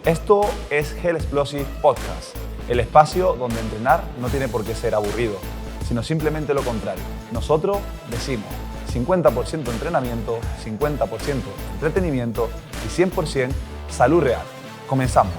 Esto es Hell Explosive Podcast, el espacio donde entrenar no tiene por qué ser aburrido, sino simplemente lo contrario. Nosotros decimos 50% entrenamiento, 50% entretenimiento y 100% salud real. Comenzamos.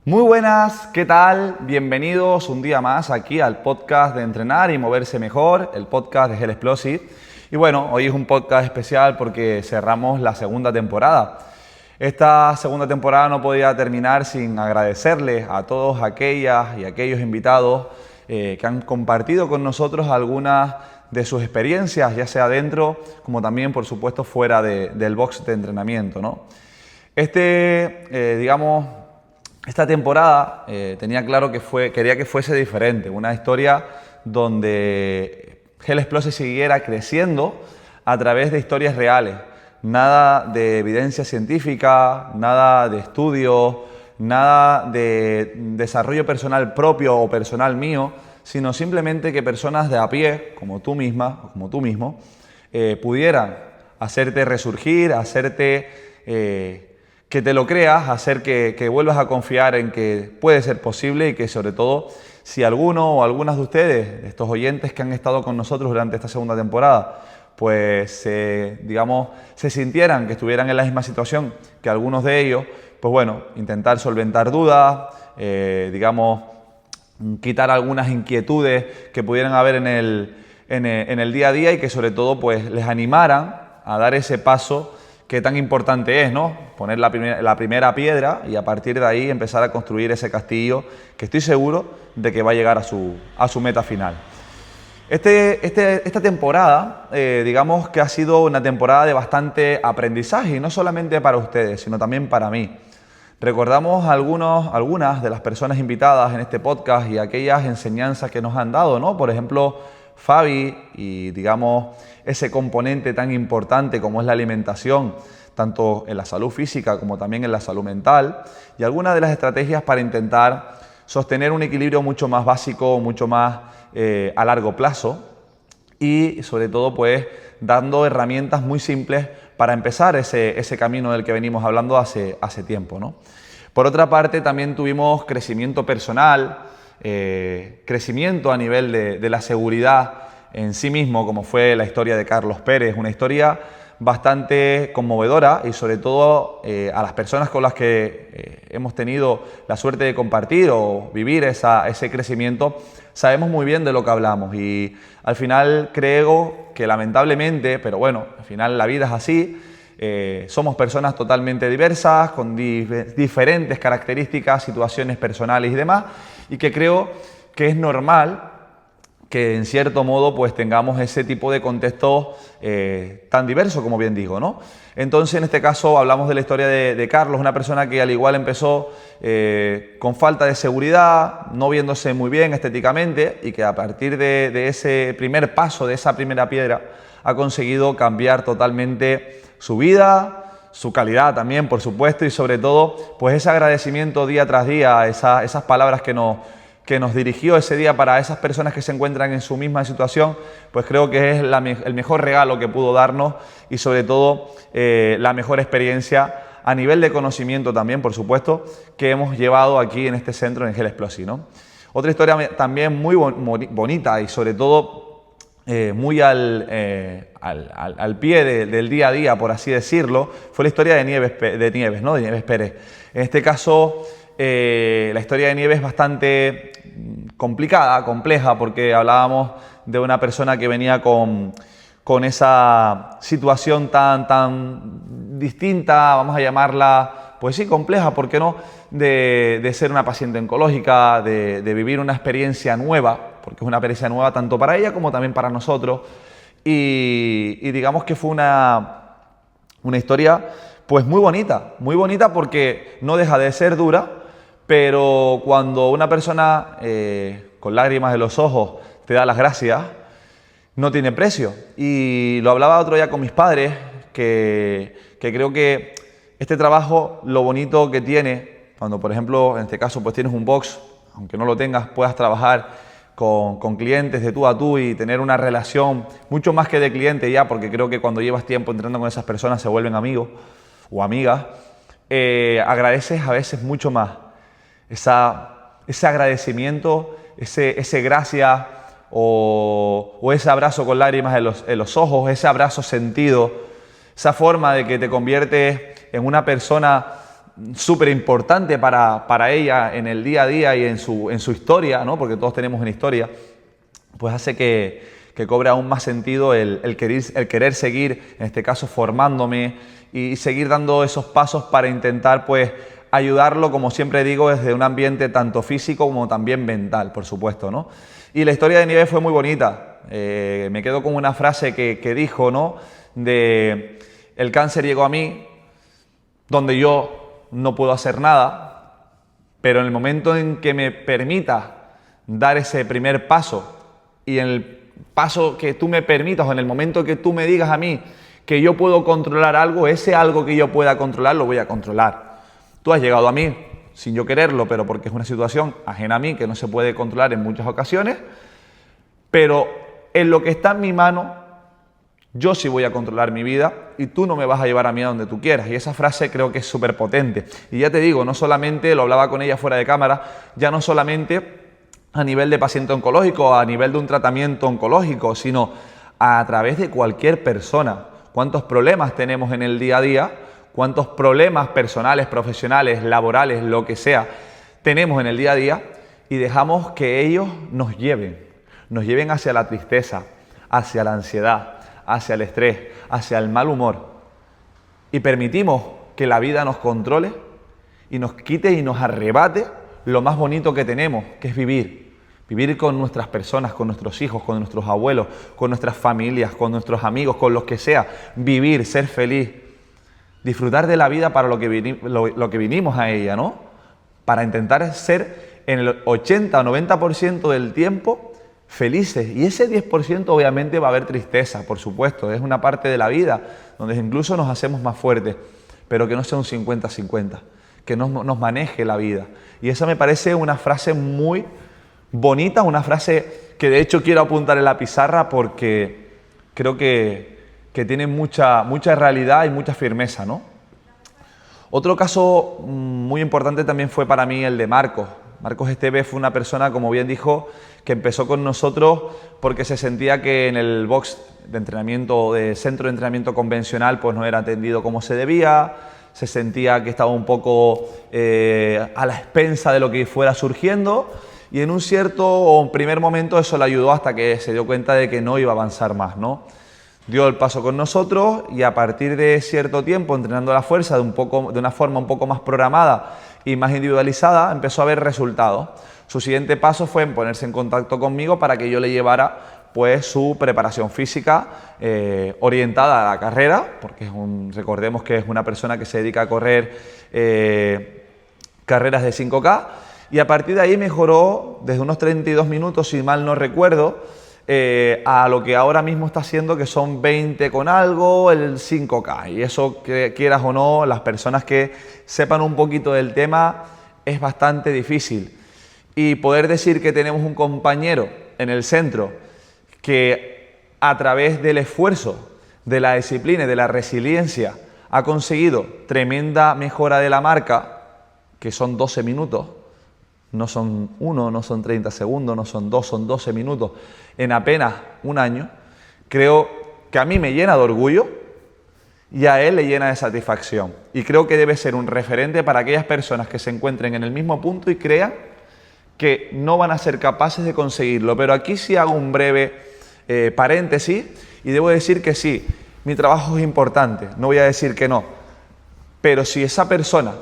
Muy buenas, ¿qué tal? Bienvenidos un día más aquí al podcast de Entrenar y Moverse Mejor, el podcast de Hell Explosive. Y bueno, hoy es un podcast especial porque cerramos la segunda temporada. Esta segunda temporada no podía terminar sin agradecerles a todos aquellas y aquellos invitados que han compartido con nosotros algunas de sus experiencias, ya sea dentro como también, por supuesto, fuera del box de entrenamiento, ¿no? Esta temporada tenía claro que quería que fuese diferente, una historia donde Hell Explosive siguiera creciendo a través de historias reales. Nada de evidencia científica, nada de estudios, nada de desarrollo personal propio o personal mío, sino simplemente que personas de a pie, como tú misma o como tú mismo, pudieran hacerte resurgir, hacerte que te lo creas, hacer que vuelvas a confiar en que puede ser posible y que sobre todo si alguno o algunas de ustedes, de estos oyentes que han estado con nosotros durante esta segunda temporada, pues se sintieran que estuvieran en la misma situación que algunos de ellos, pues bueno, intentar solventar dudas, quitar algunas inquietudes que pudieran haber en el día a día y que sobre todo pues les animaran a dar ese paso que tan importante es, ¿no? Poner la primera piedra y a partir de ahí empezar a construir ese castillo que estoy seguro de que va a llegar a su meta final. Esta temporada, digamos que ha sido una temporada de bastante aprendizaje, y no solamente para ustedes, sino también para mí. Recordamos algunas de las personas invitadas en este podcast y aquellas enseñanzas que nos han dado, ¿no? Por ejemplo, Fabi y digamos ese componente tan importante como es la alimentación, tanto en la salud física como también en la salud mental, y algunas de las estrategias para intentar sostener un equilibrio mucho más básico, mucho más a largo plazo y sobre todo pues dando herramientas muy simples para empezar ese camino del que venimos hablando hace tiempo, ¿no? Por otra parte también tuvimos crecimiento personal, crecimiento a nivel de la seguridad en sí mismo, como fue la historia de Carlos Pérez, una historia bastante conmovedora y sobre todo a las personas con las que hemos tenido la suerte de compartir o vivir ese crecimiento, sabemos muy bien de lo que hablamos y al final creo que lamentablemente, pero bueno, al final la vida es así, somos personas totalmente diversas, con diferentes características, situaciones personales y demás, y que creo que es normal que en cierto modo pues tengamos ese tipo de contexto tan diverso, como bien digo, ¿no? Entonces en este caso hablamos de la historia de Carlos, una persona que al igual empezó con falta de seguridad, no viéndose muy bien estéticamente y que a partir de ese primer paso, de esa primera piedra, ha conseguido cambiar totalmente su vida, su calidad también, por supuesto, y sobre todo pues ese agradecimiento día tras día, esas palabras que nos dirigió ese día para esas personas que se encuentran en su misma situación, pues creo que es el mejor regalo que pudo darnos y sobre todo la mejor experiencia a nivel de conocimiento también, por supuesto, que hemos llevado aquí en este centro en Hell Explosive, ¿no? Otra historia también muy bonita y sobre todo muy al pie del día a día, por así decirlo, fue la historia de Nieves Pérez. En este caso, la historia de Nieves es bastante complicada, compleja, porque hablábamos de una persona que venía con esa situación tan distinta, vamos a llamarla, pues sí, compleja, ¿por qué no?, de ser una paciente oncológica, de vivir una experiencia nueva, porque es una experiencia nueva tanto para ella como también para nosotros, y digamos que fue una historia pues muy bonita porque no deja de ser dura, pero cuando una persona con lágrimas en los ojos te da las gracias, no tiene precio. Y lo hablaba otro día con mis padres, que creo que este trabajo, lo bonito que tiene, cuando por ejemplo en este caso pues tienes un box, aunque no lo tengas, puedas trabajar con clientes de tú a tú y tener una relación mucho más que de cliente ya, porque creo que cuando llevas tiempo entrenando con esas personas se vuelven amigos o amigas, agradeces a veces mucho más ese agradecimiento, ese gracias o ese abrazo con lágrimas en los ojos, ese abrazo sentido, esa forma de que te conviertes en una persona súper importante para ella en el día a día y en su historia, ¿no? Porque todos tenemos una historia, pues hace que cobre aún más sentido el querer seguir, en este caso, formándome y seguir dando esos pasos para intentar, pues, ayudarlo, como siempre digo, desde un ambiente tanto físico como también mental, por supuesto, ¿no? Y la historia de Nieves fue muy bonita. Me quedo con una frase que dijo, ¿no? De el cáncer llegó a mí, donde yo no puedo hacer nada, pero en el momento en que me permita dar ese primer paso y en el paso que tú me permitas o en el momento que tú me digas a mí que yo puedo controlar algo, ese algo que yo pueda controlar lo voy a controlar. Tú has llegado a mí sin yo quererlo, pero porque es una situación ajena a mí que no se puede controlar en muchas ocasiones, pero en lo que está en mi mano, yo sí voy a controlar mi vida y tú no me vas a llevar a mí a donde tú quieras. Y esa frase creo que es súper potente. Y ya te digo, no solamente, lo hablaba con ella fuera de cámara, ya no solamente a nivel de paciente oncológico, a nivel de un tratamiento oncológico, sino a través de cualquier persona. ¿Cuántos problemas tenemos en el día a día? ¿Cuántos problemas personales, profesionales, laborales, lo que sea, tenemos en el día a día? Y dejamos que ellos nos lleven hacia la tristeza, hacia la ansiedad, hacia el estrés, hacia el mal humor, y permitimos que la vida nos controle y nos quite y nos arrebate lo más bonito que tenemos, que es vivir con nuestras personas, con nuestros hijos, con nuestros abuelos, con nuestras familias, con nuestros amigos, con los que sea, vivir, ser feliz, disfrutar de la vida para lo que vinimos a ella, ¿no? Para intentar ser en el 80 o 90% del tiempo felices, y ese 10% obviamente va a haber tristeza, por supuesto, es una parte de la vida donde incluso nos hacemos más fuertes, pero que no sea un 50-50, que nos maneje la vida. Y esa me parece una frase muy bonita, una frase que de hecho quiero apuntar en la pizarra porque creo que tiene mucha realidad y mucha firmeza, ¿no? Otro caso muy importante también fue para mí el de Marcos. Marcos Esteve fue una persona, como bien dijo, que empezó con nosotros porque se sentía que en el box de entrenamiento, de centro de entrenamiento convencional, pues no era atendido como se debía, se sentía que estaba un poco a la expensa de lo que fuera surgiendo, y en un cierto o un primer momento eso le ayudó hasta que se dio cuenta de que no iba a avanzar más, ¿no? Dio el paso con nosotros y a partir de cierto tiempo, entrenando la fuerza de una forma un poco más programada y más individualizada, empezó a ver resultados. Su siguiente paso fue en ponerse en contacto conmigo para que yo le llevara pues su preparación física orientada a la carrera, porque recordemos que es una persona que se dedica a correr carreras de 5K, y a partir de ahí mejoró desde unos 32 minutos, si mal no recuerdo, a lo que ahora mismo está haciendo, que son 20 con algo, el 5K. Y eso, que quieras o no, las personas que sepan un poquito del tema, es bastante difícil. Y poder decir que tenemos un compañero en el centro que a través del esfuerzo, de la disciplina y de la resiliencia ha conseguido tremenda mejora de la marca, que son 12 minutos, no son 1, no son 30 segundos, no son 2, son 12 minutos en apenas un año, creo que a mí me llena de orgullo y a él le llena de satisfacción. Y creo que debe ser un referente para aquellas personas que se encuentren en el mismo punto y crean que no van a ser capaces de conseguirlo. Pero aquí sí hago un breve paréntesis y debo decir que sí, mi trabajo es importante, no voy a decir que no, pero si esa persona,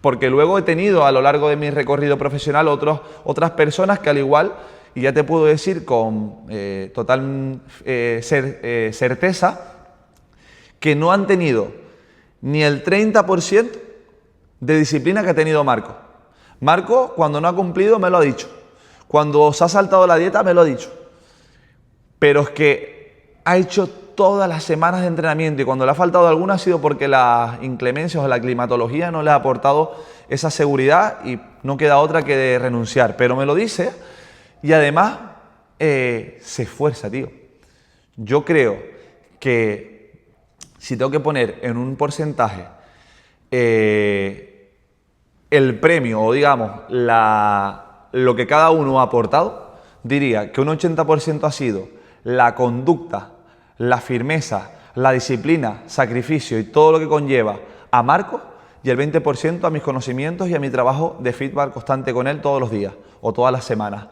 porque luego he tenido a lo largo de mi recorrido profesional otras personas que al igual, y ya te puedo decir con total certeza, que no han tenido ni el 30% de disciplina que ha tenido Marco. Marco, cuando no ha cumplido, me lo ha dicho. Cuando se ha saltado la dieta, me lo ha dicho. Pero es que ha hecho todas las semanas de entrenamiento y cuando le ha faltado alguna ha sido porque las inclemencias o la climatología no le ha aportado esa seguridad y no queda otra que de renunciar. Pero me lo dice Y además se esfuerza, tío. Yo creo que si tengo que poner en un porcentaje el premio o digamos lo que cada uno ha aportado, diría que un 80% ha sido la conducta, la firmeza, la disciplina, sacrificio y todo lo que conlleva a Marcos, y el 20% a mis conocimientos y a mi trabajo de feedback constante con él todos los días o todas las semanas.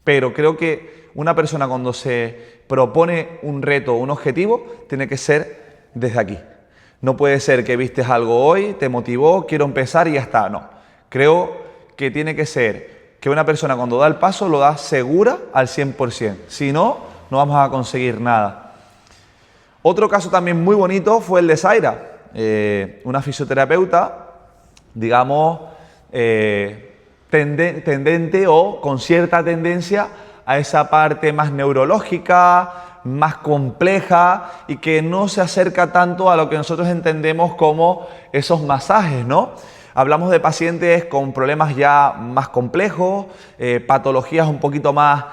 Pero creo que una persona cuando se propone un reto, un objetivo, tiene que ser desde aquí. No puede ser que vistes algo hoy, te motivó, quiero empezar y ya está. No. Creo que tiene que ser que una persona cuando da el paso lo da segura al 100%. Si no, no vamos a conseguir nada. Otro caso también muy bonito fue el de Zaira, una fisioterapeuta, digamos, tendente o con cierta tendencia a esa parte más neurológica, más compleja y que no se acerca tanto a lo que nosotros entendemos como esos masajes, ¿no? Hablamos de pacientes con problemas ya más complejos, patologías un poquito más,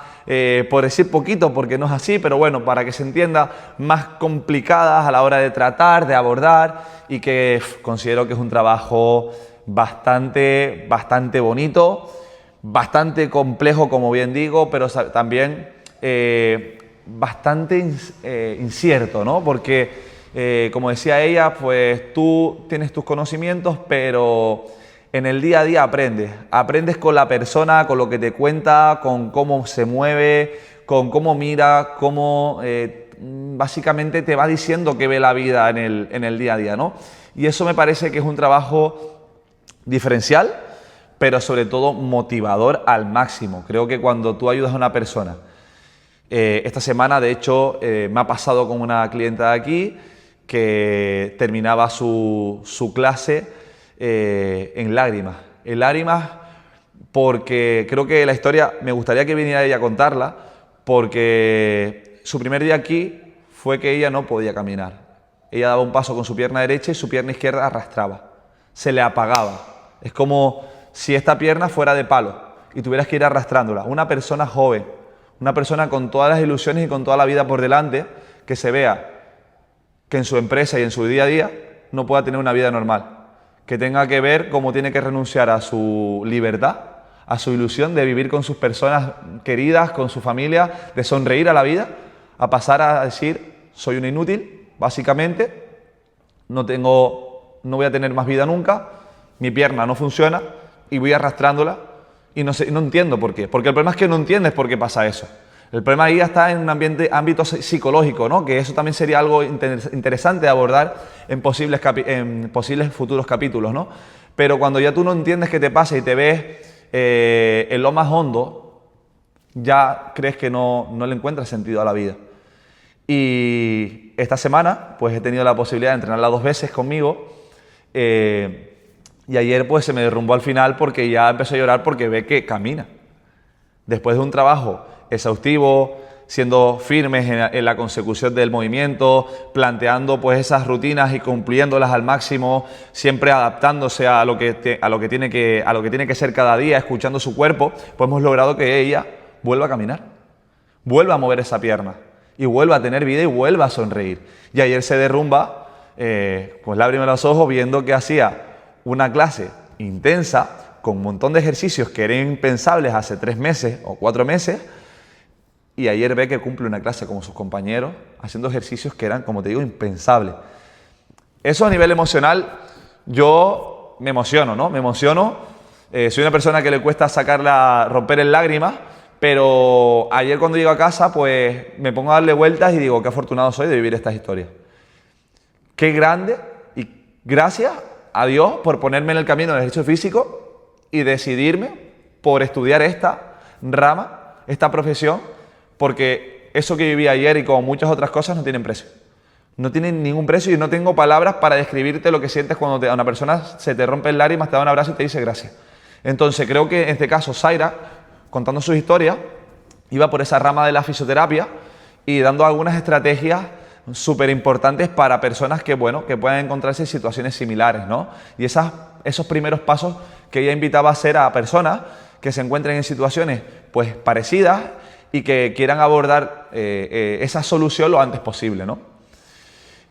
por decir poquito porque no es así, pero bueno, para que se entienda, más complicadas a la hora de tratar, de abordar, y que considero que es un trabajo bastante bonito, bastante complejo, como bien digo, pero también bastante incierto, ¿no? Porque, como decía ella, pues tú tienes tus conocimientos, pero en el día a día aprendes con la persona, con lo que te cuenta, con cómo se mueve, con cómo mira, cómo básicamente te va diciendo que ve la vida en el día a día, ¿no? Y eso me parece que es un trabajo diferencial, pero sobre todo motivador al máximo. Creo que cuando tú ayudas a una persona, esta semana de hecho me ha pasado con una clienta de aquí que terminaba su clase en lágrimas, porque creo que la historia, me gustaría que viniera ella a contarla, porque su primer día aquí fue que ella no podía caminar. Ella daba un paso con su pierna derecha y su pierna izquierda arrastraba, se le apagaba. Es como si esta pierna fuera de palo y tuvieras que ir arrastrándola. Una persona joven, una persona con todas las ilusiones y con toda la vida por delante, que se vea que en su empresa y en su día a día no pueda tener una vida normal, que tenga que ver cómo tiene que renunciar a su libertad, a su ilusión de vivir con sus personas queridas, con su familia, de sonreír a la vida, a pasar a decir, soy un inútil, básicamente, no voy a tener más vida nunca, mi pierna no funciona y voy arrastrándola y no entiendo por qué. Porque el problema es que no entiendes por qué pasa eso. El problema ahí ya está en un ámbito psicológico, ¿no? Que eso también sería algo interesante de abordar en posibles futuros capítulos, ¿no? Pero cuando ya tú no entiendes qué te pasa y te ves en lo más hondo, ya crees que no le encuentras sentido a la vida. Y esta semana pues he tenido la posibilidad de entrenarla 2 veces conmigo, y ayer pues se me derrumbó al final porque ya empezó a llorar porque ve que camina. Después de un trabajo exhaustivo, siendo firmes en la consecución del movimiento, planteando pues esas rutinas y cumpliéndolas al máximo, siempre adaptándose a lo que tiene que ser cada día, escuchando su cuerpo, pues hemos logrado que ella vuelva a caminar, vuelva a mover esa pierna y vuelva a tener vida y vuelva a sonreír. Y ayer se derrumba, pues lágrimas en los ojos, viendo que hacía una clase intensa con un montón de ejercicios que eran impensables hace 3 meses o 4 meses, y ayer ve que cumple una clase como sus compañeros haciendo ejercicios que eran, como te digo, impensables. Eso a nivel emocional, yo me emociono, ¿no? Me emociono. Soy una persona que le cuesta romper en lágrimas, pero ayer cuando llego a casa, pues me pongo a darle vueltas y digo, qué afortunado soy de vivir estas historias. Qué grande, y gracias a Dios por ponerme en el camino del ejercicio físico y decidirme por estudiar esta rama, esta profesión, porque eso que viví ayer y como muchas otras cosas no tienen precio. No tienen ningún precio y no tengo palabras para describirte lo que sientes cuando una persona se te rompe en lágrimas, te da un abrazo y te dice gracias. Entonces creo que en este caso Zaira, contando sus historias, iba por esa rama de la fisioterapia y dando algunas estrategias súper importantes para personas que puedan encontrarse en situaciones similares, ¿no? Y esos primeros pasos que ella invitaba a hacer a personas que se encuentren en situaciones pues parecidas y que quieran abordar esa solución lo antes posible, ¿no?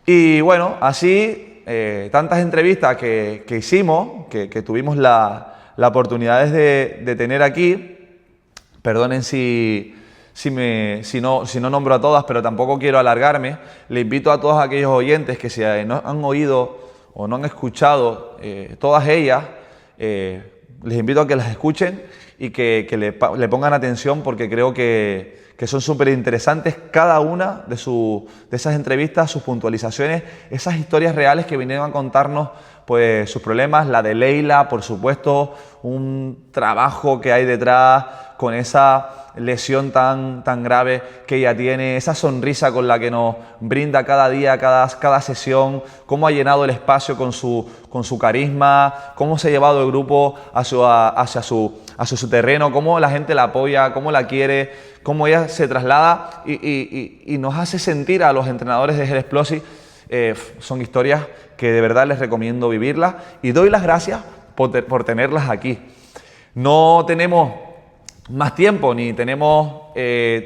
Y bueno, así tantas entrevistas que hicimos, que tuvimos la oportunidad de tener aquí. Perdonen si no nombro a todas, pero tampoco quiero alargarme. Le invito a todos aquellos oyentes que si no han oído o no han escuchado todas ellas, les invito a que las escuchen y que le pongan atención, porque creo que son súper interesantes cada una de esas entrevistas, sus puntualizaciones, esas historias reales que vinieron a contarnos pues sus problemas. La de Leila, por supuesto, un trabajo que hay detrás con esa lesión tan grave que ella tiene, esa sonrisa con la que nos brinda cada día, cada sesión, cómo ha llenado el espacio con su carisma, cómo se ha llevado el grupo hacia su terreno, cómo la gente la apoya, cómo la quiere, cómo ella se traslada y nos hace sentir a los entrenadores de Hell Explosive. Son historias que de verdad les recomiendo vivirlas y doy las gracias por tenerlas aquí. No tenemos más tiempo ni tenemos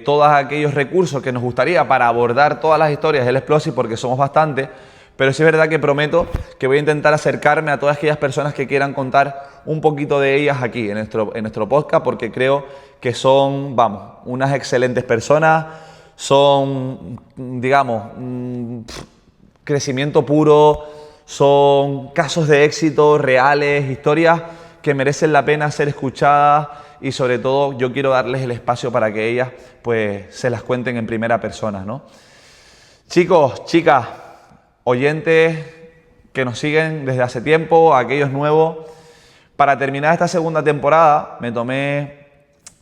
todos aquellos recursos que nos gustaría para abordar todas las historias del Explosive, porque somos bastantes, pero sí es verdad que prometo que voy a intentar acercarme a todas aquellas personas que quieran contar un poquito de ellas aquí en nuestro podcast, porque creo que son, unas excelentes personas, son, digamos, crecimiento puro, son casos de éxito reales, historias que merecen la pena ser escuchadas. Y sobre todo yo quiero darles el espacio para que ellas pues se las cuenten en primera persona, ¿no? Chicos, chicas, oyentes que nos siguen desde hace tiempo, aquellos nuevos, para terminar esta segunda temporada me tomé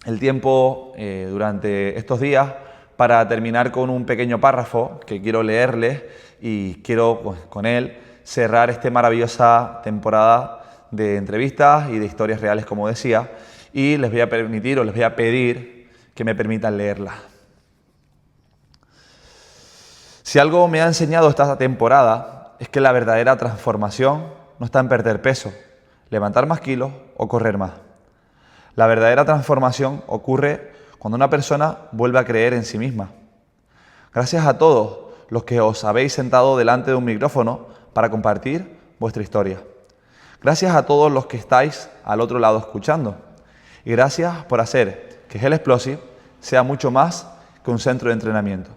el tiempo durante estos días para terminar con un pequeño párrafo que quiero leerles y quiero pues, con él cerrar esta maravillosa temporada de entrevistas y de historias reales, como decía. Y les voy a permitir o les voy a pedir que me permitan leerla. Si algo me ha enseñado esta temporada es que la verdadera transformación no está en perder peso, levantar más kilos o correr más. La verdadera transformación ocurre cuando una persona vuelve a creer en sí misma. Gracias a todos los que os habéis sentado delante de un micrófono para compartir vuestra historia. Gracias a todos los que estáis al otro lado escuchando. Y gracias por hacer que Hell Explosive sea mucho más que un centro de entrenamiento.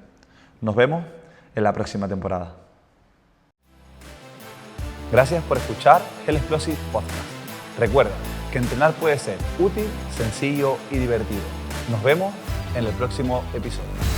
Nos vemos en la próxima temporada. Gracias por escuchar Hell Explosive Podcast. Recuerda que entrenar puede ser útil, sencillo y divertido. Nos vemos en el próximo episodio.